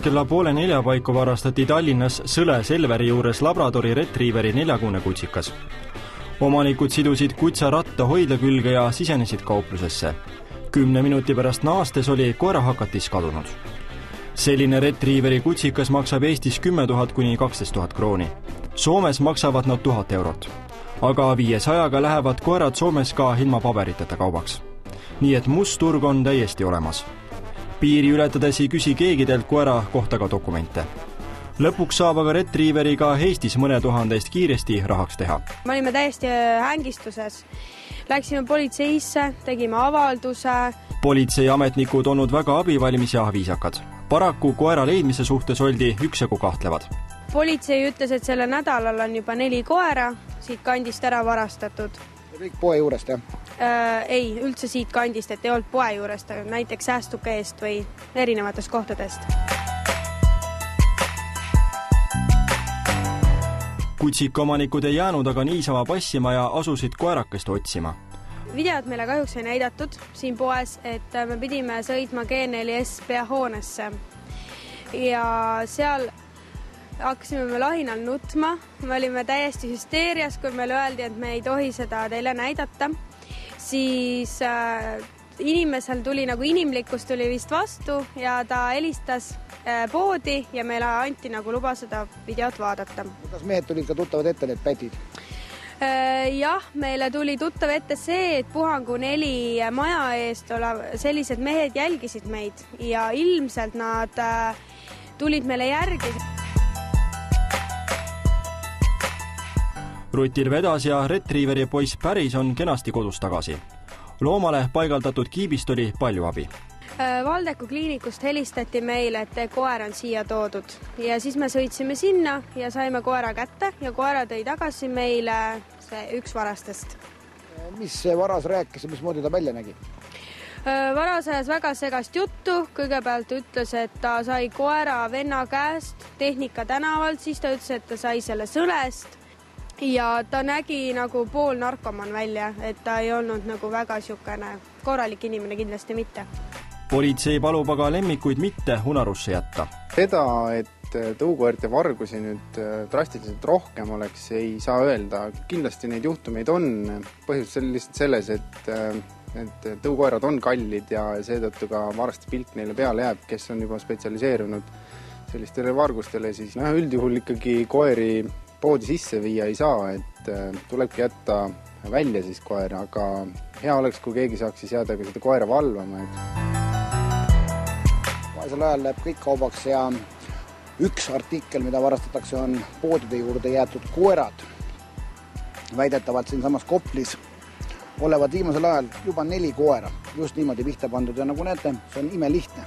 kella 3:30 paiku varastati Tallinnas Sõle Selveri juures Labradori retriiveri 4-kuune kutsikas. Omanikud sidusid kutsa ratta hoidla külge ja sisenesid kauplusesse. 10 minuti pärast naastes oli koerahakatis kadunud. Selline retriiveri kutsikas maksab Eestis 10 000 kuni 12 000 krooni. Soomes maksavad nad 1000 eurot. Aga 500-ga lähevad koerad Soomes ka ilma paberiteta kaubaks. Nii et must turg on täiesti olemas. Piiri ületades ei küsi keegidelt koera kohta ka dokumente. Lõpuks saab aga retriiveri ka Eestis mõne tuhandest kiiresti rahaks teha. Me olime täiesti hängistuses. Läksime politseisse, tegime avalduse. Politseiametnikud olnud väga abivalmis ja viisakad. Paraku koera leidmise suhtes oldi üksjagu kahtlevad. Politsei ütles, et selle nädalal on juba 4 koera siit kandist ära varastatud. Kõik poe juurest, jah? Ei, üldse siit kandist, et ei olnud poe juurest, näiteks säästuke eest või erinevatest kohtadest. Kutsikomanikud ei jäänud aga niisama passima ja asusid koerakest otsima. Videot meile kahjuks ei näidatud siin poes, et me pidime sõitma G4S peahoonesse ja seal hakkasime me lahinal nutma. Me olime täiesti hüsteerias, kui meile öeldi, et me ei tohi seda teile näidata. Siis inimesel tuli nagu inimlikkust tuli vist vastu ja ta helistas poodi ja meile anti nagu luba seda videot vaadata. Kas mehed tulid ka tuttavad ette need pätid? Jah, meile tuli tuttav ette see, et Puhangu 4 maja eest sellised mehed jälgisid meid ja ilmselt nad tulid meile järgi. Rutil vedas ja retriiveri poiss Päris on kenasti kodus tagasi. Loomale paigaldatud kiibist oli palju abi. Valdeku kliinikust helistati meile, et koer on siia toodud ja siis me sõitsime sinna ja saime koera kätte ja koera tõi tagasi meile see üks varastest. Mis see varas rääkis ja mismoodi ta välja nägi? Varas ajas väga segast juttu. Kõigepealt ütles, et ta sai koera venna käest Tehnika tänavalt, siis ta ütles, et ta sai selle Sõlest ja ta nägi nagu pool narkoman välja, et ta ei olnud nagu väga siukene korralik inimene kindlasti mitte. Politsei palub aga lemmikuid mitte unarusse jätta. Seda, et tõukoerte vargusi nüüd drastiliselt rohkem oleks, ei saa öelda. Kindlasti neid juhtumeid on. Põhjus lihtsalt selles, et tõukoerad on kallid ja seetõttu ka varaste pilk neile peale jääb, kes on juba spetsialiseerunud sellistele vargustele. Siis üldjuhul ikkagi koeri poodi sisse viia ei saa, et tulebki jätta välja siis koera, aga hea oleks, kui keegi saaks siis jääda ka seda koera valvama. Vaesel ajal läheb kõik kaubaks ja üks artikkel, mida varastatakse, on poodide juurde jäetud koerad. Väidetavalt siin samas Koplis olevat viimasel ajal juba 4 koera just niimoodi pihta pandud ja nagu näete, see on imelihtne.